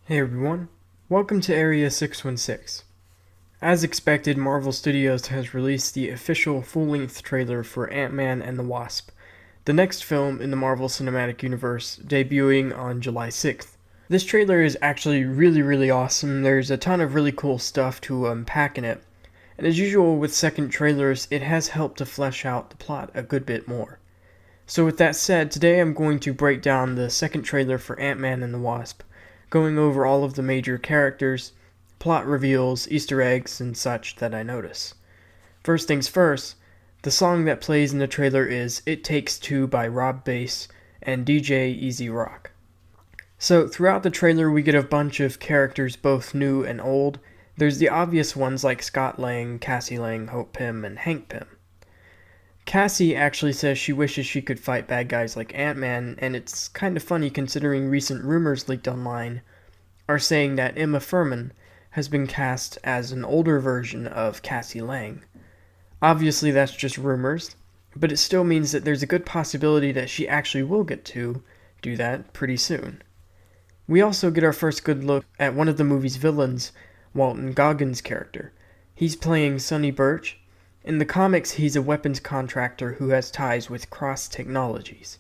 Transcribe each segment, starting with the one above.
Hey everyone, welcome to Area 616. As expected, Marvel Studios has released the official full-length trailer for Ant-Man and the Wasp, the next film in the Marvel Cinematic Universe, debuting on July 6th. This trailer is actually really awesome. There's a ton of really cool stuff to unpack in it, and as usual with second trailers, it has helped to flesh out the plot a good bit more. So with that said, today I'm going to break down the second trailer for Ant-Man and the Wasp, going over all of the major characters, plot reveals, Easter eggs, and such that I notice. First things first, the song that plays in the trailer is It Takes Two by Rob Bass and DJ Easy Rock. So throughout the trailer we get a bunch of characters both new and old. There's the obvious ones like Scott Lang, Cassie Lang, Hope Pym, and Hank Pym. Cassie actually says she wishes she could fight bad guys like Ant-Man, and it's kind of funny considering recent rumors leaked online are saying that Emma Furman has been cast as an older version of Cassie Lang. Obviously that's just rumors, but it still means that there's a good possibility that she actually will get to do that pretty soon. We also get our first good look at one of the movie's villains, Walton Goggins' character. He's playing Sonny Birch. In the comics, he's a weapons contractor who has ties with Cross Technologies,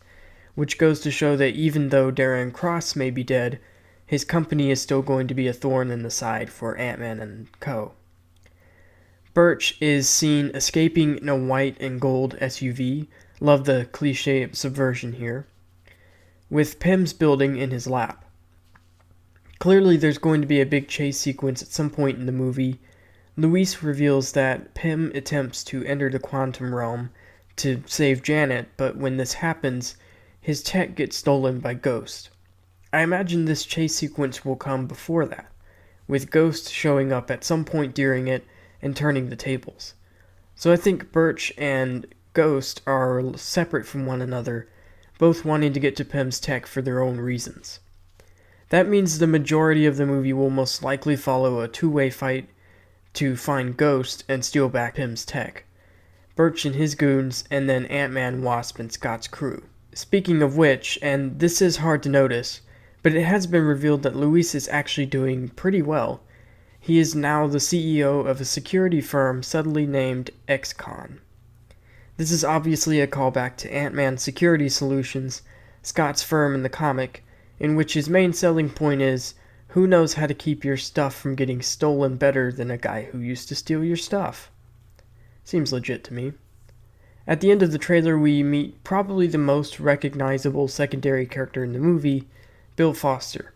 which goes to show that even though Darren Cross may be dead, his company is still going to be a thorn in the side for Ant-Man and co. Birch is seen escaping in a white and gold SUV, love the cliche subversion here, with Pym's building in his lap. Clearly there's going to be a big chase sequence at some point in the movie. Luis reveals that Pym attempts to enter the quantum realm to save Janet, but when this happens, his tech gets stolen by Ghost. I imagine this chase sequence will come before that, with Ghost showing up at some point during it and turning the tables. So I think Birch and Ghost are separate from one another, both wanting to get to Pym's tech for their own reasons. That means the majority of the movie will most likely follow a two-way fight to find Ghost and steal back Pym's tech, Birch and his goons, and then Ant-Man, Wasp, and Scott's crew. Speaking of which, and this is hard to notice, but it has been revealed that Luis is actually doing pretty well. He is now the CEO of a security firm subtly named XCon. This is obviously a callback to Ant-Man Security Solutions, Scott's firm in the comic, in which his main selling point is, who knows how to keep your stuff from getting stolen better than a guy who used to steal your stuff? Seems legit to me. At the end of the trailer, we meet probably the most recognizable secondary character in the movie, Bill Foster,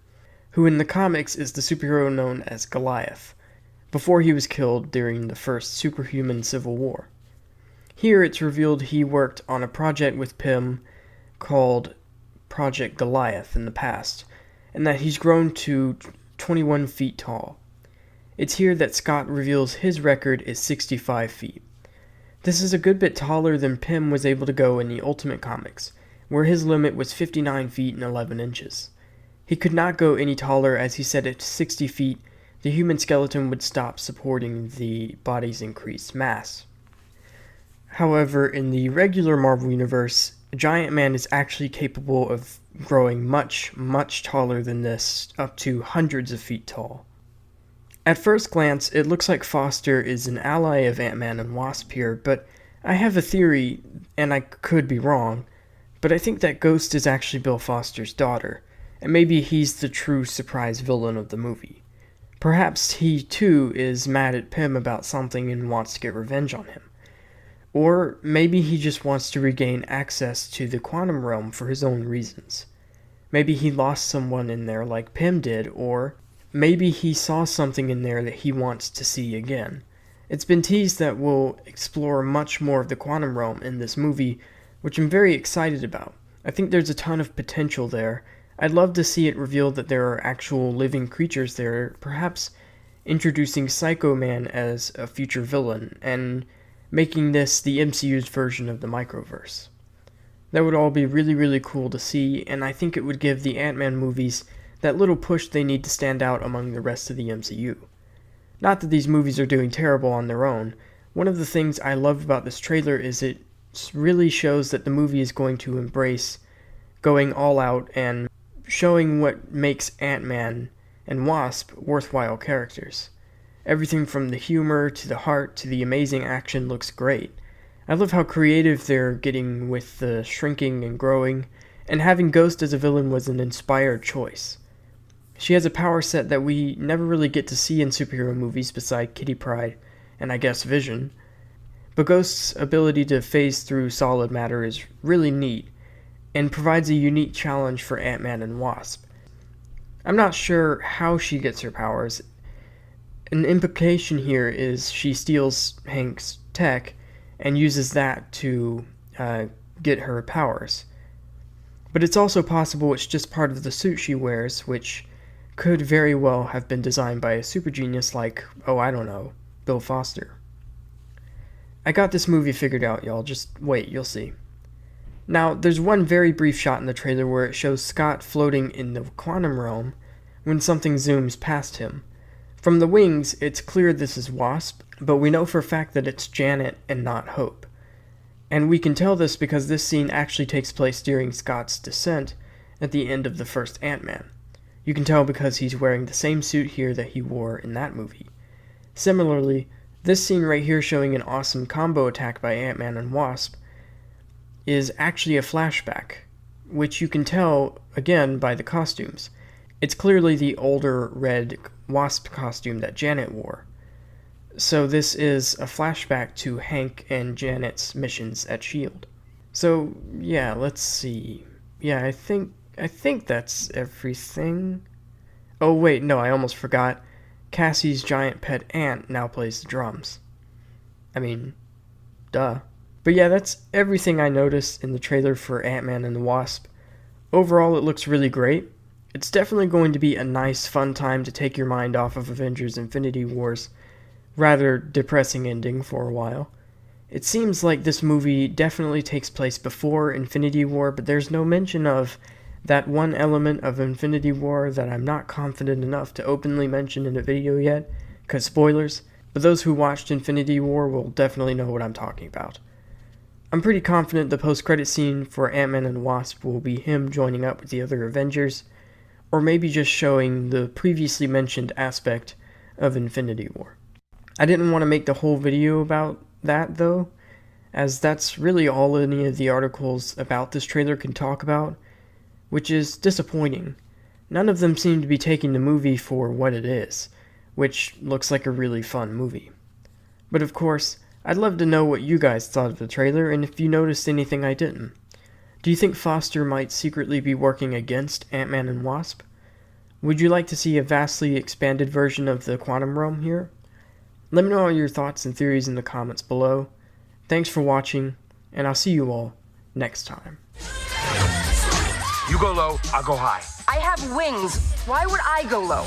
who in the comics is the superhero known as Goliath, before he was killed during the first superhuman Civil War. Here it's revealed he worked on a project with Pym called Project Goliath in the past, and that he's grown to 21 feet tall. It's here that Scott reveals his record is 65 feet. This is a good bit taller than Pym was able to go in the Ultimate Comics, where his limit was 59 feet and 11 inches. He could not go any taller as he said at 60 feet, the human skeleton would stop supporting the body's increased mass. However, in the regular Marvel Universe, Giant Man is actually capable of growing much taller than this, up to hundreds of feet tall. At first glance, it looks like Foster is an ally of Ant-Man and Wasp here, but I have a theory, and I could be wrong, but I think that Ghost is actually Bill Foster's daughter, and maybe he's the true surprise villain of the movie. Perhaps he too is mad at Pym about something and wants to get revenge on him. Or maybe he just wants to regain access to the quantum realm for his own reasons. Maybe he lost someone in there like Pym did, or maybe he saw something in there that he wants to see again. It's been teased that we'll explore much more of the quantum realm in this movie, which I'm very excited about. I think there's a ton of potential there. I'd love to see it revealed that there are actual living creatures there, perhaps introducing Psycho Man as a future villain, and making this the MCU's version of the Microverse. That would all be really cool to see, and I think it would give the Ant-Man movies that little push they need to stand out among the rest of the MCU. Not that these movies are doing terrible on their own. One of the things I love about this trailer is it really shows that the movie is going to embrace going all out and showing what makes Ant-Man and Wasp worthwhile characters. Everything from the humor to the heart to the amazing action looks great. I love how creative they're getting with the shrinking and growing, and having Ghost as a villain was an inspired choice. She has a power set that we never really get to see in superhero movies beside Kitty Pryde and I guess Vision, but Ghost's ability to phase through solid matter is really neat and provides a unique challenge for Ant-Man and Wasp. I'm not sure how she gets her powers. An implication here is she steals Hank's tech and uses that to get her powers. But it's also possible it's just part of the suit she wears, which could very well have been designed by a super genius like, oh, I don't know, Bill Foster. I got this movie figured out, y'all. Just wait, you'll see. Now, there's one very brief shot in the trailer where it shows Scott floating in the quantum realm when something zooms past him. From the wings, it's clear this is Wasp, but we know for a fact that it's Janet and not Hope. And we can tell this because this scene actually takes place during Scott's descent at the end of the first Ant-Man. You can tell because he's wearing the same suit here that he wore in that movie. Similarly, this scene right here showing an awesome combo attack by Ant-Man and Wasp is actually a flashback, which you can tell, again, by the costumes. It's clearly the older red Wasp costume that Janet wore. So this is a flashback to Hank and Janet's missions at S.H.I.E.L.D. So, yeah, let's see. Yeah, I think that's everything. Oh, wait, no, I almost forgot. Cassie's giant pet ant now plays the drums. I mean, duh. But yeah, that's everything I noticed in the trailer for Ant-Man and the Wasp. Overall, it looks really great. It's definitely going to be a nice, fun time to take your mind off of Avengers Infinity War's rather depressing ending for a while. It seems like this movie definitely takes place before Infinity War, but there's no mention of that one element of Infinity War that I'm not confident enough to openly mention in a video yet, because spoilers, but those who watched Infinity War will definitely know what I'm talking about. I'm pretty confident the post-credit scene for Ant-Man and Wasp will be him joining up with the other Avengers, or maybe just showing the previously mentioned aspect of Infinity War. I didn't want to make the whole video about that though, as that's really all any of the articles about this trailer can talk about, which is disappointing. None of them seem to be taking the movie for what it is, which looks like a really fun movie. But of course, I'd love to know what you guys thought of the trailer and if you noticed anything I didn't. Do you think Foster might secretly be working against Ant-Man and Wasp? Would you like to see a vastly expanded version of the quantum realm here? Let me know all your thoughts and theories in the comments below. Thanks for watching, and I'll see you all next time. You go low, I'll go high. I have wings. Why would I go low?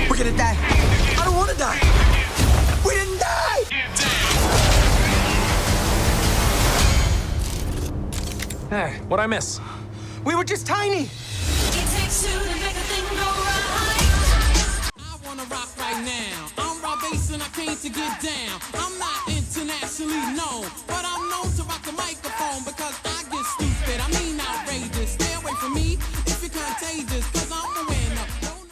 We're gonna die. I don't wanna die. We didn't die! Hey, what'd I miss? We were just tiny! It takes two to make a thing go right. I wanna rock right now. I'm Rob Bass and I came to get down. I'm not internationally known, but I'm known to rock the microphone because I get stupid. I mean outrageous. Stay away from me if you're contagious. 'Cause